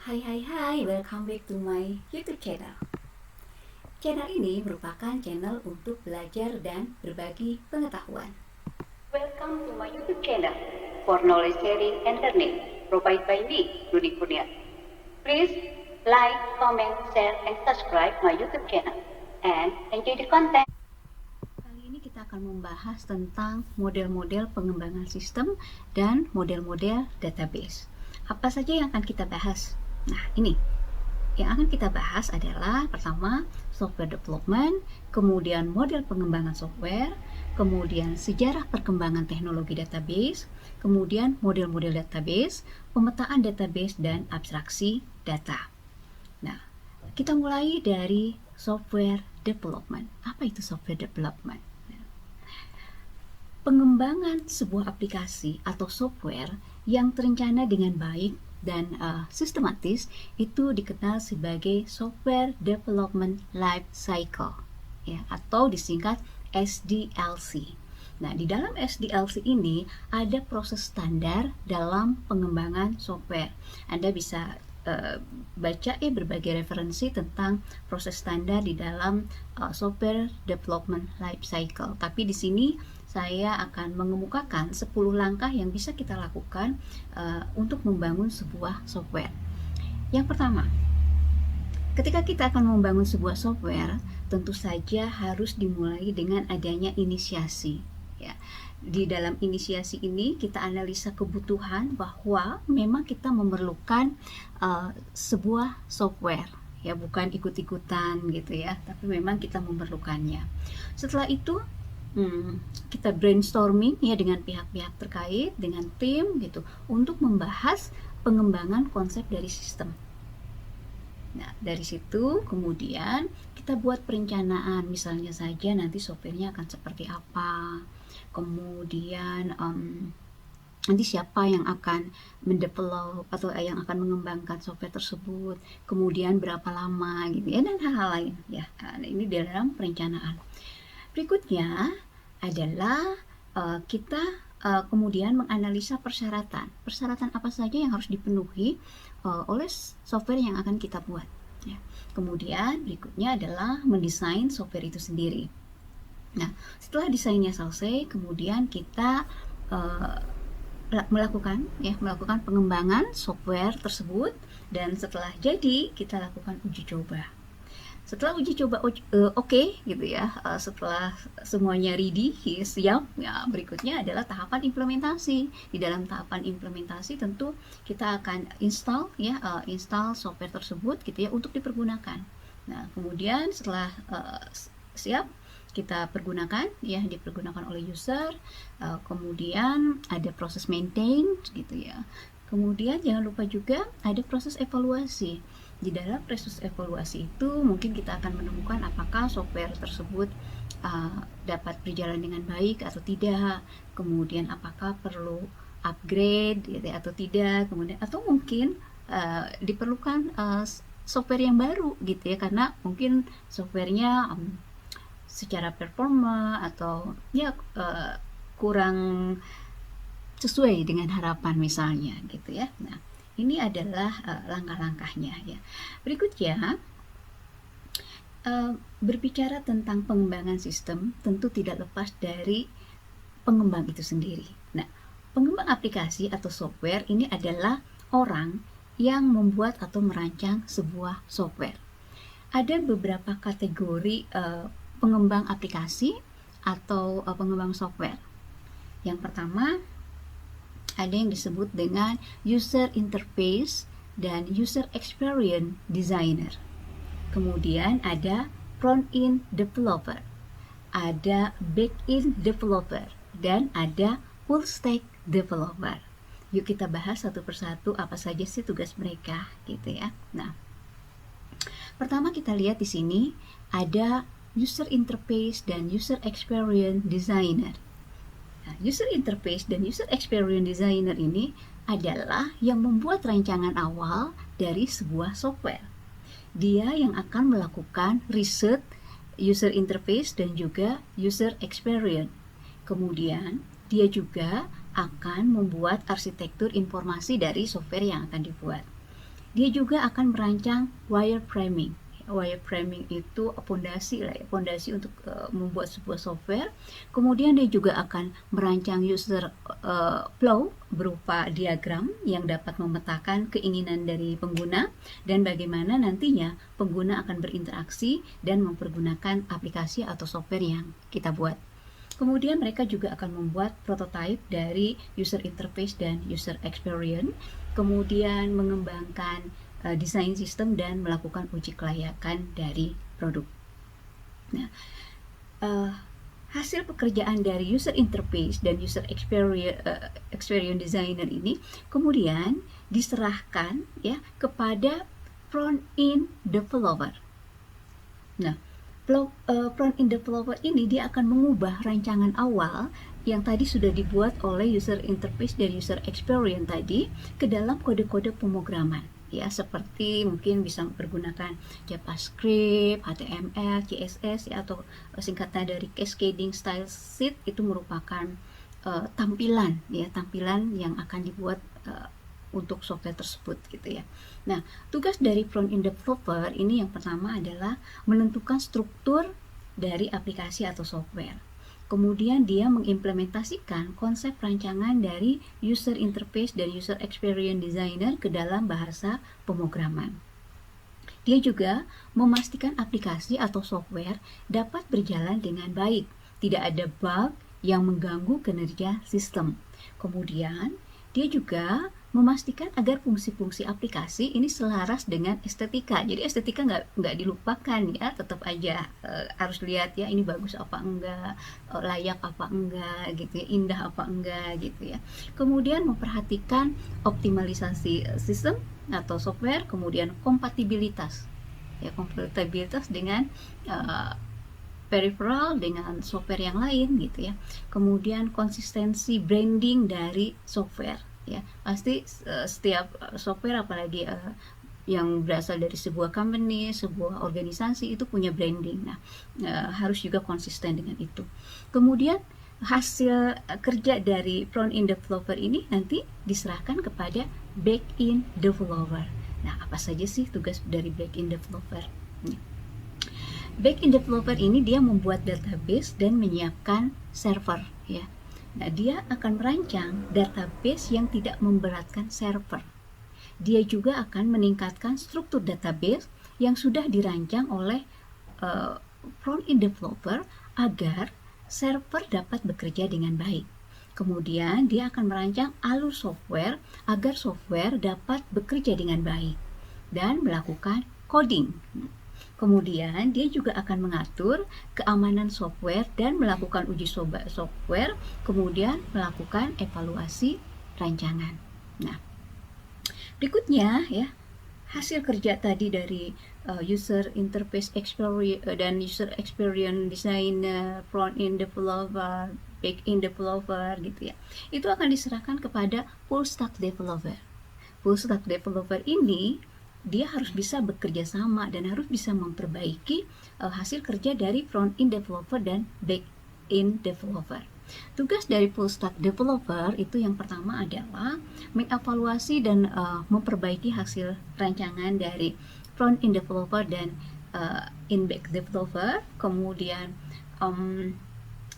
Hai, welcome back to my YouTube channel. Channel ini merupakan channel untuk belajar dan berbagi pengetahuan. Welcome to my YouTube channel for knowledge sharing and learning, provided by me, Rudy Kurnia. Please like, comment, share, and subscribe my YouTube channel and enjoy the content. Kali ini kita akan membahas tentang model-model pengembangan sistem dan model-model database. Apa saja yang akan kita bahas? Nah, ini yang akan kita bahas adalah pertama software development, kemudian model pengembangan software, kemudian sejarah perkembangan teknologi database, kemudian model-model database, pemetaan database, dan abstraksi data. Nah, kita mulai dari software development. Apa itu software development? Pengembangan sebuah aplikasi atau software yang terencana dengan baik dan sistematis itu dikenal sebagai software development life cycle, ya, atau disingkat SDLC. Nah, di dalam SDLC ini ada proses standar dalam pengembangan software. Anda bisa baca berbagai referensi tentang proses standar di dalam software development life cycle. Tapi di sini saya akan mengemukakan 10 langkah yang bisa kita lakukan untuk membangun sebuah software. Yang pertama, ketika kita akan membangun sebuah software, tentu saja harus dimulai dengan adanya inisiasi. Ya. Di dalam inisiasi ini kita analisa kebutuhan bahwa memang kita memerlukan sebuah software, ya, bukan ikut-ikutan gitu ya, tapi memang kita memerlukannya. Setelah itu kita brainstorming ya dengan pihak-pihak terkait, dengan tim gitu, untuk membahas pengembangan konsep dari sistem. Nah, dari situ kemudian kita buat perencanaan, misalnya saja nanti softwarenya akan seperti apa, kemudian nanti siapa yang akan mendevelop atau yang akan mengembangkan software tersebut, kemudian berapa lama gitu ya, dan hal-hal lain ya. Nah, ini dalam perencanaan. Berikutnya adalah kita kemudian menganalisa persyaratan. Persyaratan apa saja yang harus dipenuhi oleh software yang akan kita buat. Ya. Kemudian berikutnya adalah mendesain software itu sendiri. Nah, setelah desainnya selesai, kemudian kita melakukan pengembangan software tersebut, dan setelah jadi kita lakukan uji coba. Setelah uji coba oke gitu ya, setelah semuanya ready, siap, ya, berikutnya adalah tahapan implementasi. Di dalam tahapan implementasi tentu kita akan install software tersebut gitu ya untuk dipergunakan. Nah, kemudian setelah siap, kita pergunakan ya, dipergunakan oleh user, kemudian ada proses maintain gitu ya. Kemudian jangan lupa juga ada proses evaluasi. Di dalam proses evaluasi itu mungkin kita akan menemukan apakah software tersebut dapat berjalan dengan baik atau tidak, kemudian apakah perlu upgrade gitu ya, atau tidak, kemudian atau mungkin diperlukan software yang baru gitu ya, karena mungkin softwarenya secara performa atau ya kurang sesuai dengan harapan misalnya gitu ya. Nah, ini adalah langkah-langkahnya ya. Berikutnya, berbicara tentang pengembangan sistem tentu tidak lepas dari pengembang itu sendiri. Nah, pengembang aplikasi atau software ini adalah orang yang membuat atau merancang sebuah software. Ada beberapa kategori pengembang aplikasi atau pengembang software. Yang pertama, ada yang disebut dengan user interface dan user experience designer. Kemudian ada front-end developer, ada back-end developer, dan ada full stack developer. Yuk kita bahas satu persatu apa saja sih tugas mereka gitu ya. Nah, pertama kita lihat di sini ada user interface dan user experience designer. Nah, user interface dan user experience designer ini adalah yang membuat rancangan awal dari sebuah software. Dia yang akan melakukan riset user interface dan juga user experience. Kemudian dia juga akan membuat arsitektur informasi dari software yang akan dibuat. Dia juga akan merancang wireframing. Wireframing itu pondasi lah ya, pondasi untuk membuat sebuah software. Kemudian dia juga akan merancang user flow berupa diagram yang dapat memetakan keinginan dari pengguna dan bagaimana nantinya pengguna akan berinteraksi dan mempergunakan aplikasi atau software yang kita buat. Kemudian mereka juga akan membuat prototype dari user interface dan user experience, kemudian mengembangkan desain sistem dan melakukan uji kelayakan dari produk. Nah, hasil pekerjaan dari user interface dan user experience designer ini kemudian diserahkan ya kepada front-end developer. Nah, front-end developer ini dia akan mengubah rancangan awal yang tadi sudah dibuat oleh user interface dan user experience tadi ke dalam kode-kode pemrograman. Ya, seperti mungkin bisa menggunakan JavaScript, HTML, CSS ya, atau singkatan dari cascading style sheet. Itu merupakan tampilan yang akan dibuat untuk software tersebut gitu ya. Nah, tugas dari front-end developer ini yang pertama adalah menentukan struktur dari aplikasi atau software. Kemudian dia mengimplementasikan konsep rancangan dari user interface dan user experience designer ke dalam bahasa pemrograman. Dia juga memastikan aplikasi atau software dapat berjalan dengan baik, tidak ada bug yang mengganggu kinerja sistem. Kemudian dia juga memastikan agar fungsi-fungsi aplikasi ini selaras dengan estetika. Jadi estetika nggak dilupakan ya, tetap aja harus lihat ya ini bagus apa enggak, layak apa enggak gitu ya, indah apa enggak gitu ya. Kemudian memperhatikan optimalisasi sistem atau software, kemudian kompatibilitas dengan peripheral dengan software yang lain gitu ya. Kemudian konsistensi branding dari software ya. Pasti setiap software apalagi yang berasal dari sebuah company, sebuah organisasi itu punya branding. Nah, harus juga konsisten dengan itu. Kemudian hasil kerja dari front-end developer ini nanti diserahkan kepada back-end developer. Nah, apa saja sih tugas dari back-end developer? Back-end developer ini dia membuat database dan menyiapkan server ya. Nah, dia akan merancang database yang tidak memberatkan server. Dia juga akan meningkatkan struktur database yang sudah dirancang oleh front-end developer agar server dapat bekerja dengan baik. Kemudian dia akan merancang alur software agar software dapat bekerja dengan baik dan melakukan coding. Kemudian dia juga akan mengatur keamanan software dan melakukan uji coba software, kemudian melakukan evaluasi rancangan. Nah, berikutnya ya, hasil kerja tadi dari user interface experience dan user experience designer, front-end developer, back-end developer gitu ya. Itu akan diserahkan kepada full stack developer. Full stack developer ini dia harus bisa bekerja sama dan harus bisa memperbaiki hasil kerja dari front-end developer dan back-end developer. Tugas dari full stack developer itu yang pertama adalah mengevaluasi dan memperbaiki hasil rancangan dari front-end developer dan in-back developer, kemudian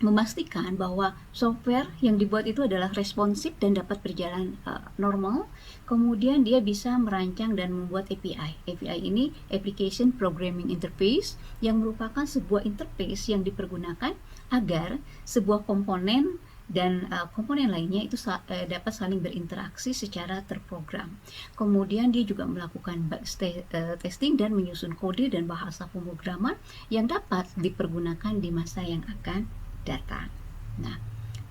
memastikan bahwa software yang dibuat itu adalah responsif dan dapat berjalan normal. Kemudian dia bisa merancang dan membuat API. API ini Application Programming Interface yang merupakan sebuah interface yang dipergunakan agar sebuah komponen dan komponen lainnya itu dapat saling berinteraksi secara terprogram. Kemudian dia juga melakukan bug testing dan menyusun kode dan bahasa pemrograman yang dapat dipergunakan di masa yang akan datang. Nah,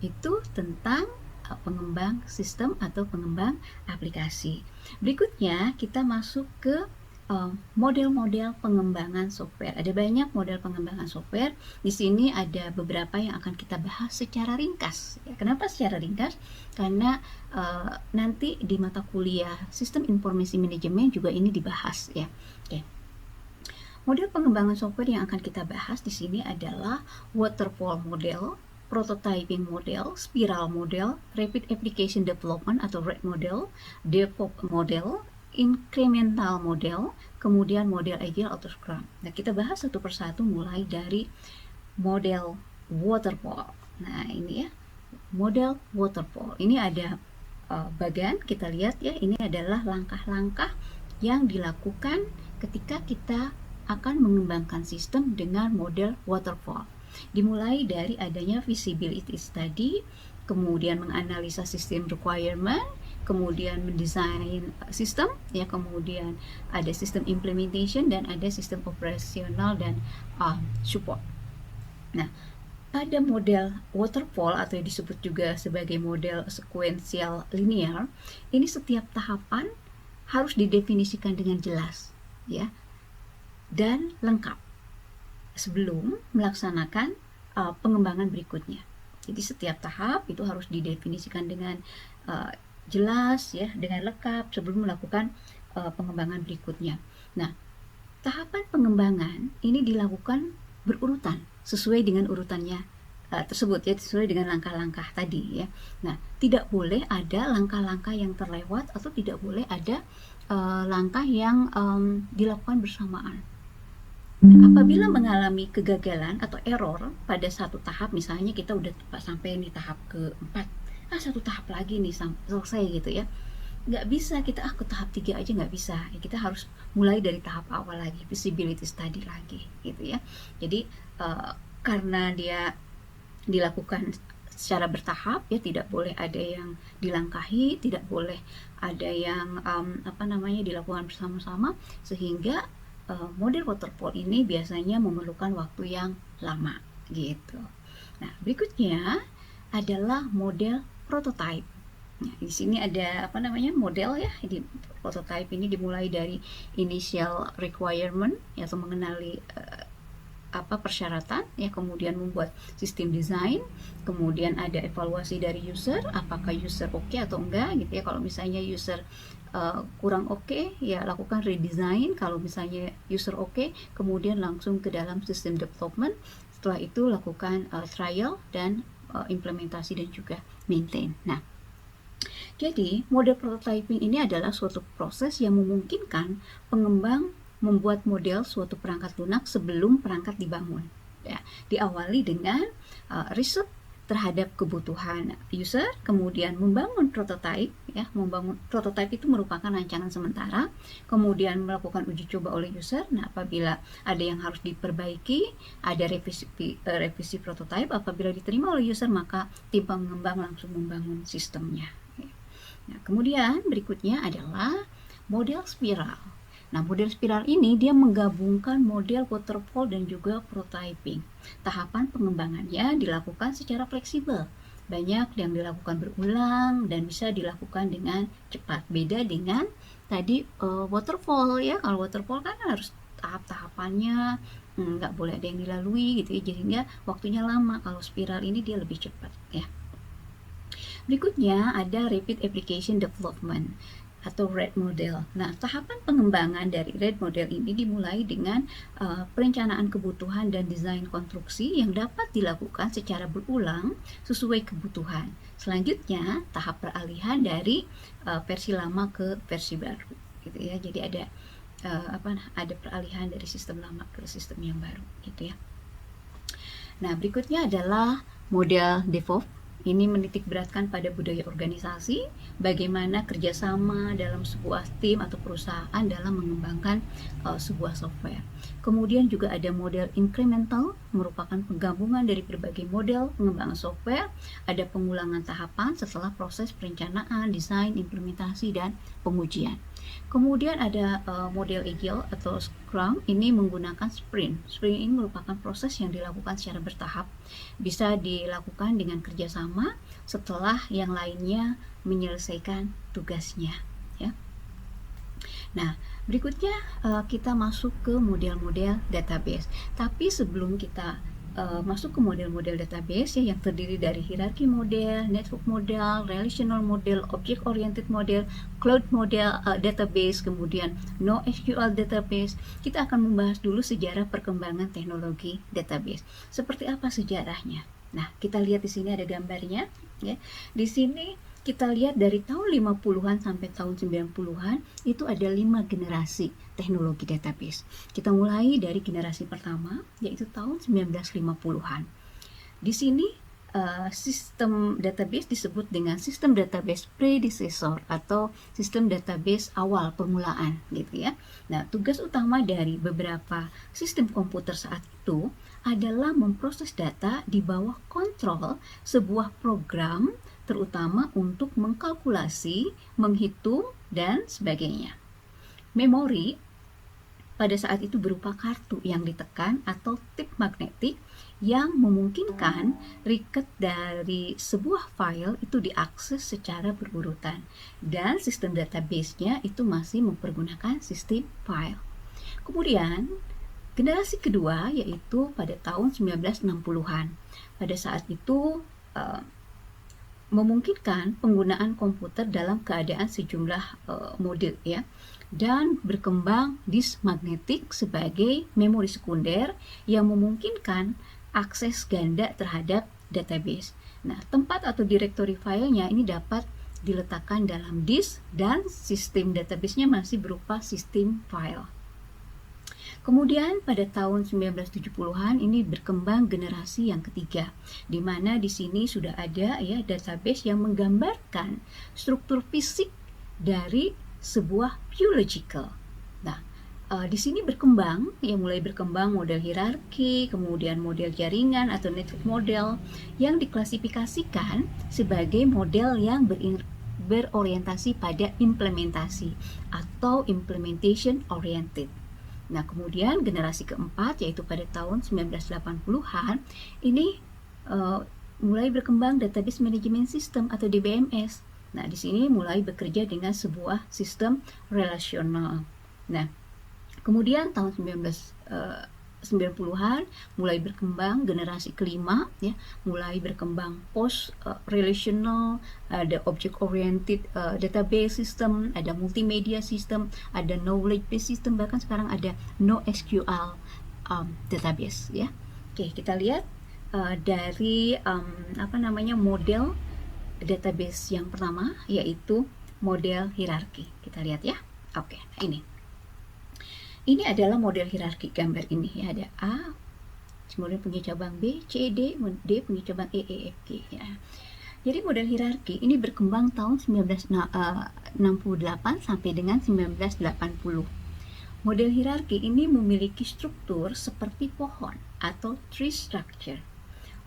itu tentang pengembang sistem atau pengembang aplikasi. Berikutnya kita masuk ke model-model pengembangan software. Ada banyak model pengembangan software. Di sini ada beberapa yang akan kita bahas secara ringkas. Kenapa secara ringkas? Karena nanti di mata kuliah Sistem Informasi Manajemen juga ini dibahas ya. Oke. Model pengembangan software yang akan kita bahas di sini adalah waterfall model, prototyping model, spiral model, rapid application development atau RAD model, DevOps model, incremental model, kemudian model agile atau scrum. Nah, kita bahas satu persatu mulai dari model waterfall. Nah, ini ya, model waterfall. Ini ada bagian, kita lihat ya, ini adalah langkah-langkah yang dilakukan ketika kita akan mengembangkan sistem dengan model waterfall. Dimulai dari adanya feasibility study, kemudian menganalisa sistem requirement, kemudian mendesain sistem, ya, kemudian ada sistem implementation dan ada sistem operasional dan support. Nah, pada model waterfall atau yang disebut juga sebagai model sequential linear, ini setiap tahapan harus didefinisikan dengan jelas, ya, dan lengkap sebelum melaksanakan pengembangan berikutnya. Jadi setiap tahap itu harus didefinisikan dengan jelas, ya, dengan lengkap sebelum melakukan pengembangan berikutnya. Nah, tahapan pengembangan ini dilakukan berurutan sesuai dengan urutannya tersebut, ya, sesuai dengan langkah-langkah tadi, ya. Nah, tidak boleh ada langkah-langkah yang terlewat atau tidak boleh ada langkah yang dilakukan bersamaan. Nah, apabila mengalami kegagalan atau error pada satu tahap, misalnya kita udah sampai di tahap keempat, satu tahap lagi nih selesai gitu ya, nggak bisa kita ke tahap 3 aja, nggak bisa ya, kita harus mulai dari tahap awal lagi, feasibility study lagi gitu ya. Jadi karena dia dilakukan secara bertahap, ya, tidak boleh ada yang dilangkahi, tidak boleh ada yang dilakukan bersama-sama, sehingga model waterfall ini biasanya memerlukan waktu yang lama gitu. Nah, berikutnya adalah model prototype. Nah, di sini ada model, ya. Di prototype ini dimulai dari initial requirement, ya, atau mengenali persyaratan, ya, kemudian membuat sistem desain, kemudian ada evaluasi dari user, apakah user oke atau enggak gitu ya. Kalau misalnya user kurang oke, ya lakukan redesign. Kalau misalnya user oke, kemudian langsung ke dalam sistem development. Setelah itu lakukan trial dan implementasi dan juga maintain. Nah, jadi model prototyping ini adalah suatu proses yang memungkinkan pengembang membuat model suatu perangkat lunak sebelum perangkat dibangun, ya. Diawali dengan riset terhadap kebutuhan user, kemudian membangun prototype, ya. Membangun prototype itu merupakan rancangan sementara, kemudian melakukan uji coba oleh user. Nah, apabila ada yang harus diperbaiki, ada revisi prototype. Apabila diterima oleh user, maka tim pengembang langsung membangun sistemnya. Nah, kemudian berikutnya adalah model spiral. Nah, model spiral ini dia menggabungkan model waterfall dan juga prototyping. Tahapan pengembangannya dilakukan secara fleksibel. Banyak yang dilakukan berulang dan bisa dilakukan dengan cepat. Beda dengan tadi waterfall, ya. Kalau waterfall kan harus tahap-tahapannya, nggak boleh ada yang dilalui gitu ya, jadinya waktunya lama. Kalau spiral ini dia lebih cepat, ya. Berikutnya ada Rapid Application Development atau RAD model. Nah, tahapan pengembangan dari RAD model ini dimulai dengan perencanaan kebutuhan dan desain konstruksi yang dapat dilakukan secara berulang sesuai kebutuhan. Selanjutnya, tahap peralihan dari versi lama ke versi baru, gitu ya. Jadi ada ada peralihan dari sistem lama ke sistem yang baru, gitu ya. Nah, berikutnya adalah model DevOps. Ini menitik beratkan pada budaya organisasi, bagaimana kerjasama dalam sebuah tim atau perusahaan dalam mengembangkan sebuah software. Kemudian juga ada model incremental, merupakan penggabungan dari berbagai model pengembangan software. Ada pengulangan tahapan setelah proses perencanaan, desain, implementasi, dan pengujian. Kemudian ada model agile atau scrum, ini menggunakan sprint. Sprint ini merupakan proses yang dilakukan secara bertahap, bisa dilakukan dengan kerjasama setelah yang lainnya menyelesaikan tugasnya, ya. Nah, berikutnya kita masuk ke model-model database. Tapi sebelum kita masuk ke model-model database, ya, yang terdiri dari hierarki model, network model, relational model, object oriented model, cloud model database, kemudian NoSQL database. Kita akan membahas dulu sejarah perkembangan teknologi database. Seperti apa sejarahnya? Nah, kita lihat di sini ada gambarnya, ya. Di sini kita lihat dari tahun 50-an sampai tahun 90-an itu ada 5 generasi teknologi database. Kita mulai dari generasi pertama yaitu tahun 1950-an. Di sini sistem database disebut dengan sistem database predecessor atau sistem database awal permulaan gitu ya. Nah, tugas utama dari beberapa sistem komputer saat itu adalah memproses data di bawah kontrol sebuah program, terutama untuk mengkalkulasi, menghitung, dan sebagainya. Memori pada saat itu berupa kartu yang ditekan atau tip magnetik yang memungkinkan record dari sebuah file itu diakses secara berurutan, dan sistem database-nya itu masih mempergunakan sistem file. Kemudian generasi kedua yaitu pada tahun 1960-an. Pada saat itu memungkinkan penggunaan komputer dalam keadaan sejumlah mode ya, dan berkembang disk magnetik sebagai memori sekunder yang memungkinkan akses ganda terhadap database. Nah, tempat atau directory filenya ini dapat diletakkan dalam disk dan sistem database-nya masih berupa sistem file. Kemudian pada tahun 1970-an ini berkembang generasi yang ketiga, di mana di sini sudah ada ya database yang menggambarkan struktur fisik dari sebuah biological. Nah, di sini berkembang, ya mulai berkembang model hierarki, kemudian model jaringan atau network model yang diklasifikasikan sebagai model yang berorientasi pada implementasi atau implementation oriented. Nah, kemudian generasi keempat yaitu pada tahun 1980-an ini mulai berkembang database management system atau DBMS. Nah, di sini mulai bekerja dengan sebuah sistem relasional. Nah, kemudian tahun 1990-an mulai berkembang generasi kelima ya, mulai berkembang post relational, ada object oriented database system, ada multimedia system, ada knowledge based system, bahkan sekarang ada NoSQL database ya. Oke, kita lihat dari model database yang pertama yaitu model hierarki. Kita lihat ya. Oke, ini adalah model hierarki gambar ini ya, ada A, kemudian punya cabang B, C, D punya cabang E, F, G ya. Jadi model hierarki ini berkembang tahun 1968 sampai dengan 1980. Model hierarki ini memiliki struktur seperti pohon atau tree structure.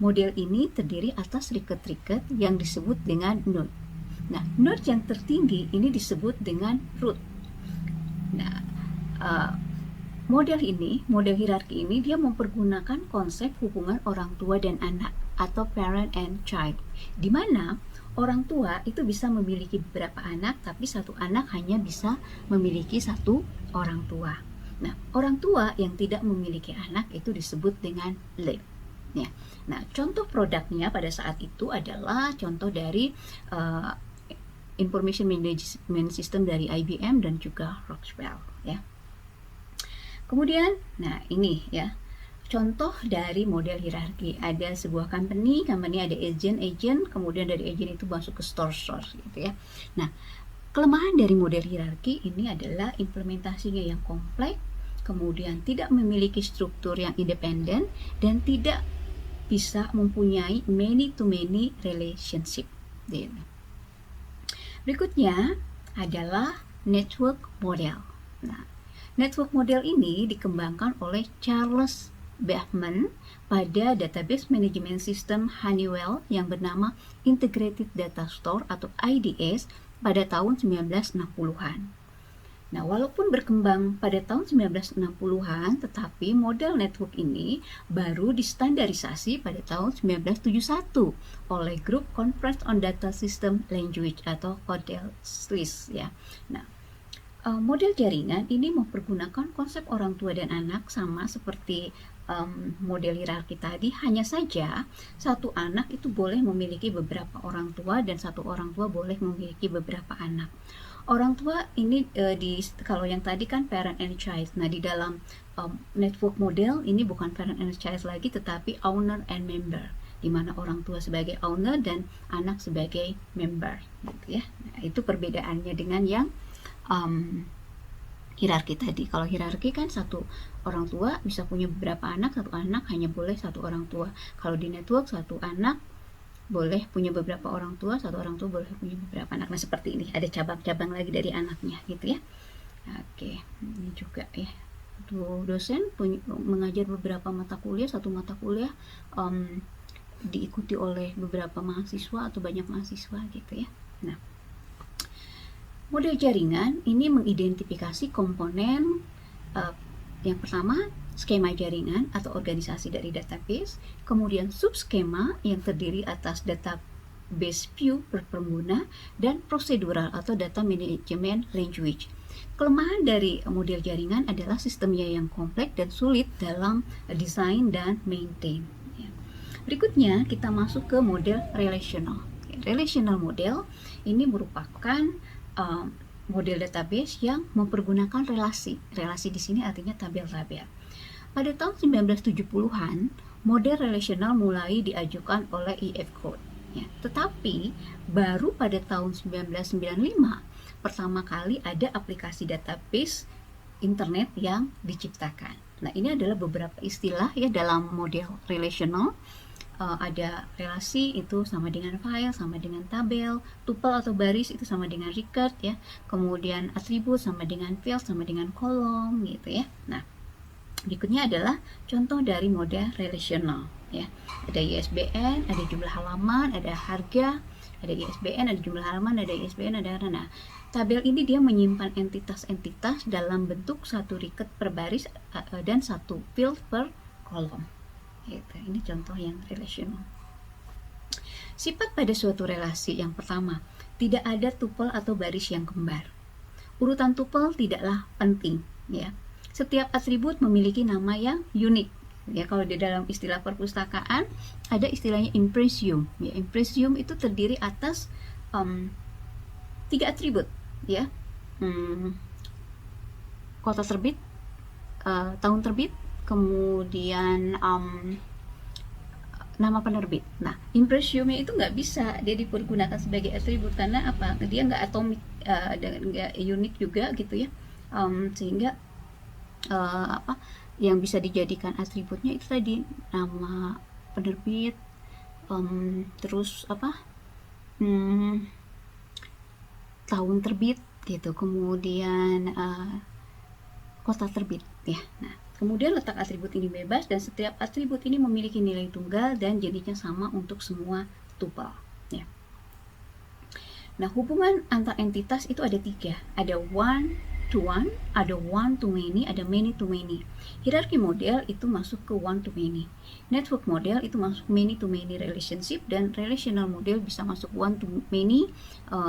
Model ini terdiri atas riket-riket yang disebut dengan node. Nah, node yang tertinggi ini disebut dengan root. Nah, model hierarki ini dia mempergunakan konsep hubungan orang tua dan anak atau parent and child, di mana orang tua itu bisa memiliki beberapa anak, tapi satu anak hanya bisa memiliki satu orang tua. Nah, orang tua yang tidak memiliki anak itu disebut dengan leaf. Ya. Nah, contoh produknya pada saat itu adalah contoh dari information management system dari IBM dan juga Rockwell ya. Kemudian, nah ini ya, contoh dari model hierarki. Ada sebuah company ada agent, kemudian dari agent itu masuk ke store gitu ya. Nah, kelemahan dari model hierarki ini adalah implementasinya yang kompleks, kemudian tidak memiliki struktur yang independen, dan tidak bisa mempunyai many-to-many relationship. Berikutnya adalah network model. Nah, network model ini dikembangkan oleh Charles Bateman pada database management system Honeywell yang bernama Integrated Data Store atau IDS pada tahun 1960-an. Nah, walaupun berkembang pada tahun 1960-an, tetapi model network ini baru distandarisasi pada tahun 1971 oleh Group Conference on Data System Language atau CODEL-SLIS ya. Nah, model jaringan ini mempergunakan konsep orang tua dan anak sama seperti model hierarki tadi, hanya saja satu anak itu boleh memiliki beberapa orang tua dan satu orang tua boleh memiliki beberapa anak. Orang tua ini kalau yang tadi kan parent and child. Nah, di dalam network model ini bukan parent and child lagi, tetapi owner and member, di mana orang tua sebagai owner dan anak sebagai member, gitu ya. Nah, itu perbedaannya dengan yang hierarki tadi. Kalau hierarki kan satu orang tua bisa punya beberapa anak, satu anak hanya boleh satu orang tua. Kalau di network, satu anak boleh punya beberapa orang tua, satu orang tua boleh punya beberapa anak. Nah, seperti ini, ada cabang-cabang lagi dari anaknya, gitu ya. Oke, ini juga ya. Dosen mengajar beberapa mata kuliah, satu mata kuliah diikuti oleh beberapa mahasiswa atau banyak mahasiswa, gitu ya. Nah, model jaringan ini mengidentifikasi komponen yang pertama, skema jaringan atau organisasi dari database, kemudian subskema yang terdiri atas database view per pengguna, dan prosedural atau data management language. Kelemahan dari model jaringan adalah sistemnya yang kompleks dan sulit dalam desain dan maintain. Berikutnya kita masuk ke model relational. Relational model ini merupakan model database yang mempergunakan relasi. Relasi di sini artinya tabel-tabel. Pada tahun 1970-an, model relasional mulai diajukan oleh E.F. Coate. Ya, tetapi baru pada tahun 1995 pertama kali ada aplikasi database internet yang diciptakan. Nah, ini adalah beberapa istilah ya dalam model relational. Ada relasi itu sama dengan file, sama dengan tabel, tuple atau baris itu sama dengan record ya, kemudian atribut sama dengan field, sama dengan kolom gitu ya. Nah, berikutnya adalah contoh dari model relational ya. Ada ISBN, ada jumlah halaman, ada harga, ada ISBN, ada jumlah halaman, ada ISBN, ada nah. Tabel ini dia menyimpan entitas-entitas dalam bentuk satu record per baris dan satu field per kolom. Gitu. Ini contoh yang relational. Sifat pada suatu relasi yang pertama, tidak ada tuple atau baris yang kembar. Urutan tuple tidaklah penting, ya. Setiap atribut memiliki nama yang unik. Ya, kalau di dalam istilah perpustakaan ada istilahnya impresium. Ya, impresium itu terdiri atas 3 atribut, ya. Kota terbit, tahun terbit, kemudian nama penerbit. Nah, impresiumnya itu nggak bisa dia dipergunakan sebagai atribut karena apa? Dia nggak atomik dan nggak unik juga gitu ya, sehingga yang bisa dijadikan atributnya itu tadi nama penerbit, terus tahun terbit gitu, kemudian kota terbit ya. Nah, kemudian letak atribut ini bebas dan setiap atribut ini memiliki nilai tunggal dan jenisnya sama untuk semua tuple ya. Nah, hubungan antar entitas itu ada 3. Ada one to one, ada one to many, ada many to many. Hierarki model itu masuk ke one to many. Network model itu masuk many to many relationship, dan relational model bisa masuk one to many,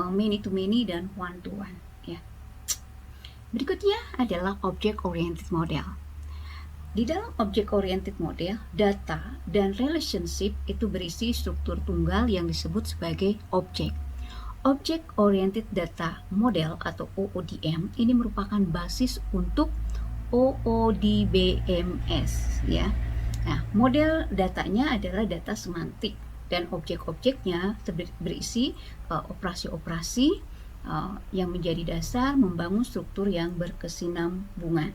many to many, dan one to one ya. Berikutnya adalah object-oriented model. Di dalam object-oriented model, data dan relationship itu berisi struktur tunggal yang disebut sebagai objek. Object-oriented data model atau OODM ini merupakan basis untuk OODBMS ya. Nah, model datanya adalah data semantik dan objek-objeknya berisi operasi-operasi yang menjadi dasar membangun struktur yang berkesinambungan.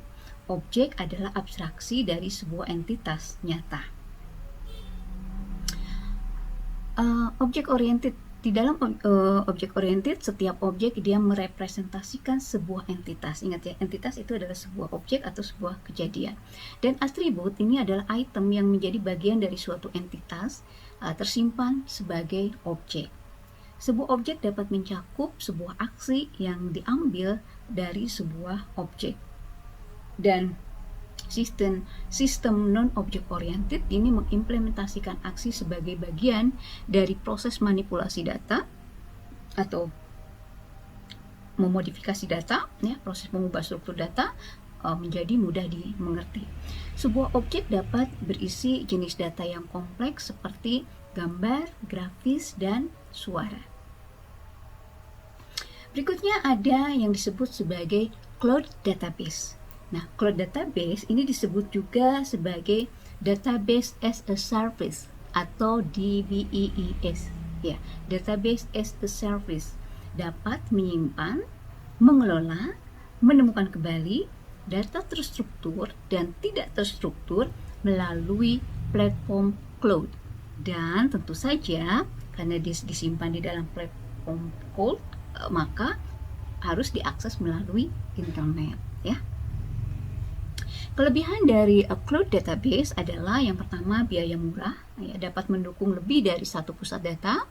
Objek adalah abstraksi dari sebuah entitas nyata. Objek-oriented. Di dalam objek-oriented, setiap objek dia merepresentasikan sebuah entitas. Ingat ya, entitas itu adalah sebuah objek atau sebuah kejadian. Dan atribut ini adalah item yang menjadi bagian dari suatu entitas tersimpan sebagai objek. Sebuah objek dapat mencakup sebuah aksi yang diambil dari sebuah objek. Dan sistem non-object oriented ini mengimplementasikan aksi sebagai bagian dari proses manipulasi data atau memodifikasi data, ya, proses mengubah struktur data menjadi mudah dimengerti. Sebuah objek dapat berisi jenis data yang kompleks seperti gambar, grafis, dan suara. Berikutnya ada yang disebut sebagai cloud database. Nah, cloud database ini disebut juga sebagai database as a service atau DBEES, ya, Database as a Service, dapat menyimpan, mengelola, menemukan kembali data terstruktur dan tidak terstruktur melalui platform cloud. Dan tentu saja karena disimpan di dalam platform cloud, maka harus diakses melalui internet, ya. Kelebihan dari cloud database adalah yang pertama biaya murah, ya, dapat mendukung lebih dari satu pusat data.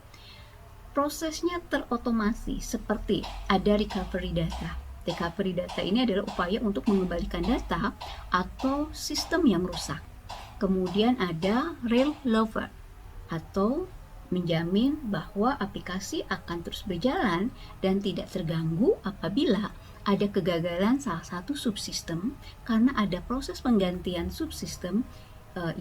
Prosesnya terotomasi seperti ada recovery data. Recovery data ini adalah upaya untuk mengembalikan data atau sistem yang rusak. Kemudian ada failover atau menjamin bahwa aplikasi akan terus berjalan dan tidak terganggu apabila ada kegagalan salah satu subsistem karena ada proses penggantian subsistem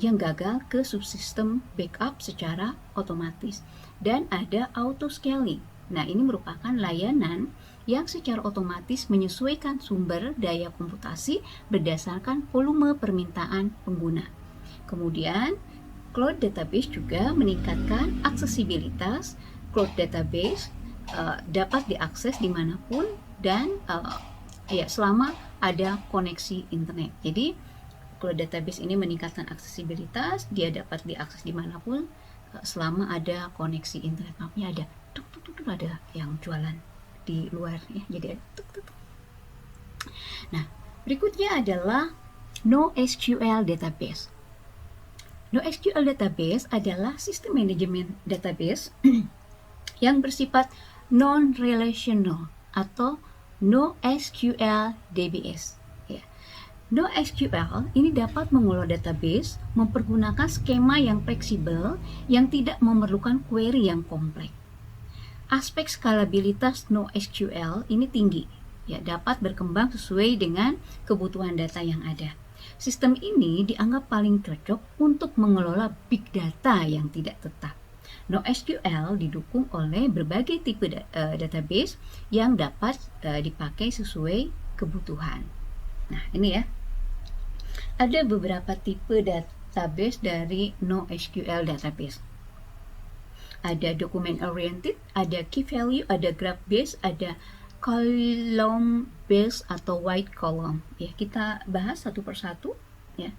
yang gagal ke subsistem backup secara otomatis. Dan ada auto scaling. Nah, ini merupakan layanan yang secara otomatis menyesuaikan sumber daya komputasi berdasarkan volume permintaan pengguna. Kemudian cloud database juga meningkatkan aksesibilitas. Cloud database dapat diakses dimanapun dan selama ada koneksi internet. Jadi cloud database ini meningkatkan aksesibilitas, dia dapat diakses dimanapun selama ada koneksi internet. Maafnya ada ada yang jualan di luar, ya, jadi ada Nah, berikutnya adalah NoSQL database. NoSQL database adalah sistem manajemen database yang bersifat non-relational atau NoSQL DBS. Ya. NoSQL ini dapat mengelola database mempergunakan skema yang fleksibel yang tidak memerlukan query yang kompleks. Aspek skalabilitas NoSQL ini tinggi, ya, dapat berkembang sesuai dengan kebutuhan data yang ada. Sistem ini dianggap paling cocok untuk mengelola big data yang tidak tetap. NoSQL didukung oleh berbagai tipe database yang dapat dipakai sesuai kebutuhan. Nah, ini ya. Ada beberapa tipe database dari NoSQL database. Ada document oriented, ada key value, ada graph based, ada column based atau white column. Ya, kita bahas satu persatu, ya.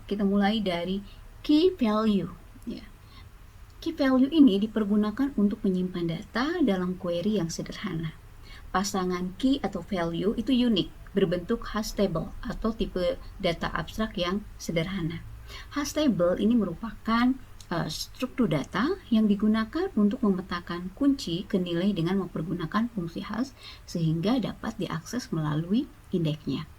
Kita mulai dari key value, ya. Key value ini dipergunakan untuk menyimpan data dalam query yang sederhana. Pasangan key atau value itu unik, berbentuk hash table atau tipe data abstrak yang sederhana. Hash table ini merupakan struktur data yang digunakan untuk memetakan kunci ke nilai dengan mempergunakan fungsi hash sehingga dapat diakses melalui indeksnya.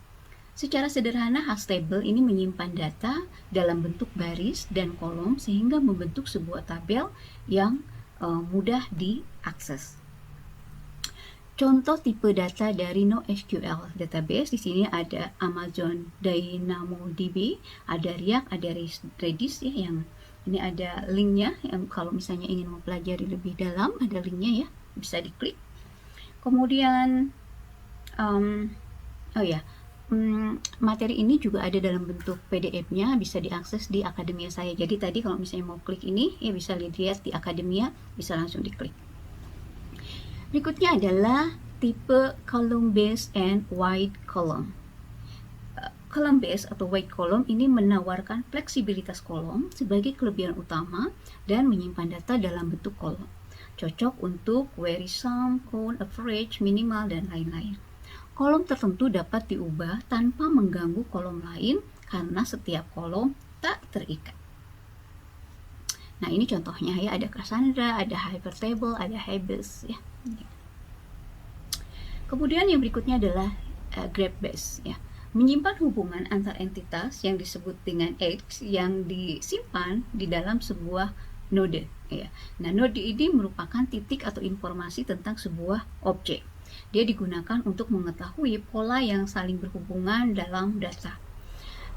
Secara sederhana, hash table ini menyimpan data dalam bentuk baris dan kolom sehingga membentuk sebuah tabel yang mudah diakses. Contoh tipe data dari NoSQL database di sini ada Amazon DynamoDB, ada React, ada Redis, ya, yang ini ada linknya, yang kalau misalnya ingin mempelajari lebih dalam ada linknya, ya, bisa diklik. Kemudian materi ini juga ada dalam bentuk PDF-nya, bisa diakses di akademia saya. Jadi tadi kalau misalnya mau klik ini, ya bisa lihat di akademia, bisa langsung diklik. Berikutnya adalah tipe column based and white column. Column based atau white column ini menawarkan fleksibilitas kolom sebagai kelebihan utama dan menyimpan data dalam bentuk kolom. Cocok untuk query sum, count, average, minimal, dan lain-lain. Kolom tertentu dapat diubah tanpa mengganggu kolom lain karena setiap kolom tak terikat. Nah, ini contohnya, ya, ada Cassandra, ada Hypertable, ada Hybris, ya. Kemudian yang berikutnya adalah graph based, ya. Menyimpan hubungan antar entitas yang disebut dengan X yang disimpan di dalam sebuah node, ya. Nah, node ini merupakan titik atau informasi tentang sebuah objek. Dia digunakan untuk mengetahui pola yang saling berhubungan dalam data.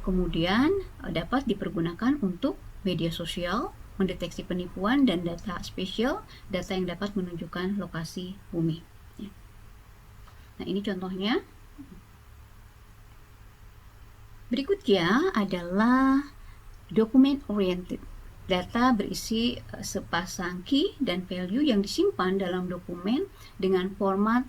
Kemudian dapat dipergunakan untuk media sosial, mendeteksi penipuan, dan data spesial, data yang dapat menunjukkan lokasi bumi, ya. Nah, ini contohnya. Berikutnya adalah document oriented. Data berisi sepasang key dan value yang disimpan dalam dokumen dengan format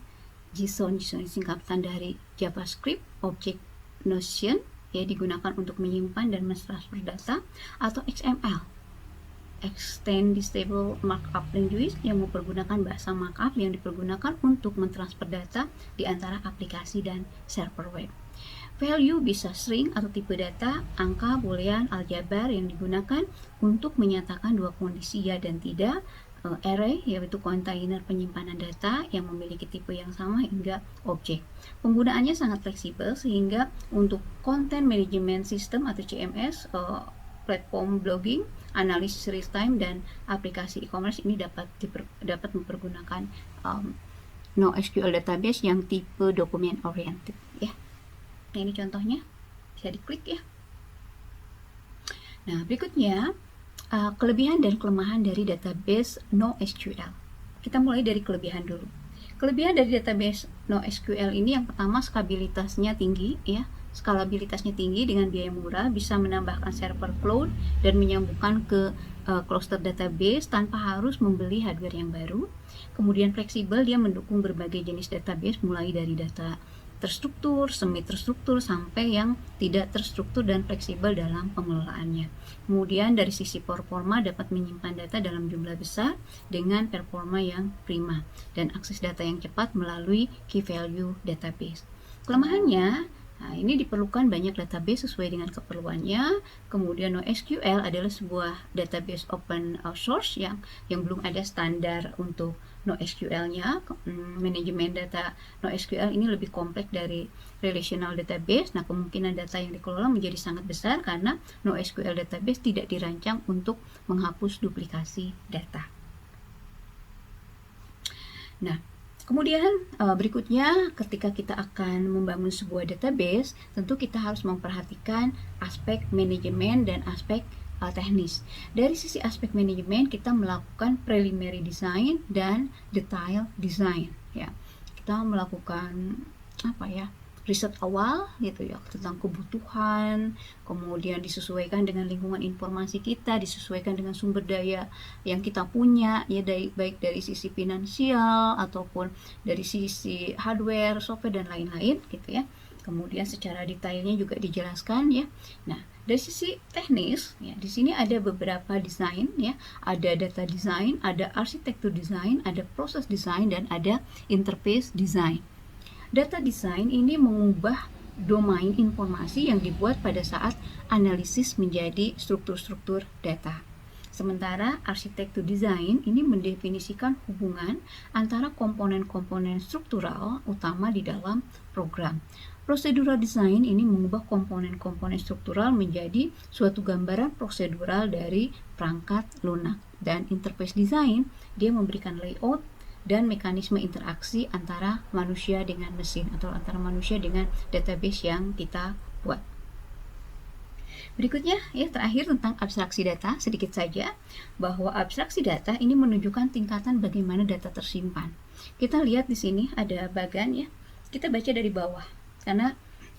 JSON. JSON singkatan dari JavaScript Object Notion, ya, digunakan untuk menyimpan dan mentransfer data, atau XML Extendable Markup Language yang mempergunakan bahasa markup yang dipergunakan untuk mentransfer data di antara aplikasi dan server web. Value bisa string atau tipe data, angka, boolean, aljabar yang digunakan untuk menyatakan dua kondisi ya dan tidak. Array yaitu kontainer penyimpanan data yang memiliki tipe yang sama, hingga objek. Penggunaannya sangat fleksibel sehingga untuk content management system atau CMS, platform blogging, analisis real time, dan aplikasi e-commerce ini dapat mempergunakan NoSQL database yang tipe dokumen oriented, ya. Nah, ini contohnya, bisa diklik ya. Nah, berikutnya kelebihan dan kelemahan dari database NoSQL. Kita mulai dari kelebihan dulu. Kelebihan dari database NoSQL ini yang pertama, stabilitasnya tinggi, ya. Skalabilitasnya tinggi dengan biaya murah, bisa menambahkan server cloud dan menyambungkan ke cluster database tanpa harus membeli hardware yang baru. Kemudian fleksibel, dia mendukung berbagai jenis database mulai dari data terstruktur, semi terstruktur, sampai yang tidak terstruktur dan fleksibel dalam pengelolaannya. Kemudian dari sisi performa, dapat menyimpan data dalam jumlah besar dengan performa yang prima dan akses data yang cepat melalui key value database. Kelemahannya, nah, ini diperlukan banyak database sesuai dengan keperluannya. Kemudian NoSQL adalah sebuah database open source yang belum ada standar untuk NoSQL-nya. Manajemen data NoSQL ini lebih kompleks dari relational database. Nah, kemungkinan data yang dikelola menjadi sangat besar karena NoSQL database tidak dirancang untuk menghapus duplikasi data. Nah, kemudian berikutnya, ketika kita akan membangun sebuah database, tentu kita harus memperhatikan aspek manajemen dan aspek teknis. Dari sisi aspek manajemen, kita melakukan preliminary design dan detail design, ya. Kita melakukan riset awal gitu ya tentang kebutuhan, kemudian disesuaikan dengan lingkungan informasi kita, disesuaikan dengan sumber daya yang kita punya, ya, baik dari sisi finansial ataupun dari sisi hardware, software, dan lain-lain gitu ya. Kemudian secara detailnya juga dijelaskan, ya. Nah, dari sisi teknis, ya, di sini ada beberapa desain, ya. Ada data design, ada arsitektur design, ada proses design, dan ada interface design. Data design ini mengubah domain informasi yang dibuat pada saat analisis menjadi struktur-struktur data. Sementara arsitektur design ini mendefinisikan hubungan antara komponen-komponen struktural utama di dalam program. Procedural design ini mengubah komponen-komponen struktural menjadi suatu gambaran prosedural dari perangkat lunak. Dan interface design, dia memberikan layout dan mekanisme interaksi antara manusia dengan mesin atau antara manusia dengan database yang kita buat. Berikutnya, ya, terakhir tentang abstraksi data, sedikit saja bahwa abstraksi data ini menunjukkan tingkatan bagaimana data tersimpan. Kita lihat di sini ada bagan, ya. Kita baca dari bawah karena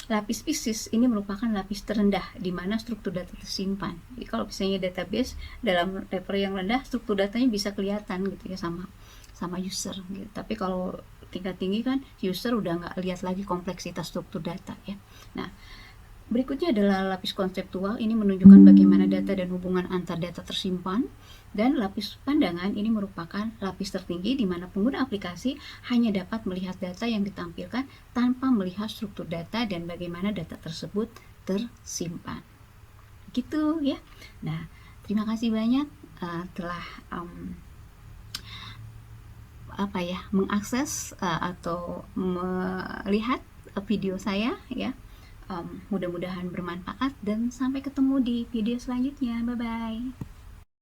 lapis PISIS ini merupakan lapis terendah di mana struktur data tersimpan. Jadi kalau misalnya database dalam level yang rendah, struktur datanya bisa kelihatan gitu ya sama user gitu. Tapi kalau tingkat tinggi kan user udah nggak lihat lagi kompleksitas struktur data, ya. Nah, berikutnya adalah lapis konseptual, ini menunjukkan bagaimana data dan hubungan antar data tersimpan. Dan lapis pandangan ini merupakan lapis tertinggi di mana pengguna aplikasi hanya dapat melihat data yang ditampilkan tanpa melihat struktur data dan bagaimana data tersebut tersimpan. Gitu ya. Nah, terima kasih banyak telah mengakses atau melihat video saya, ya. Mudah-mudahan bermanfaat dan sampai ketemu di video selanjutnya. Bye bye.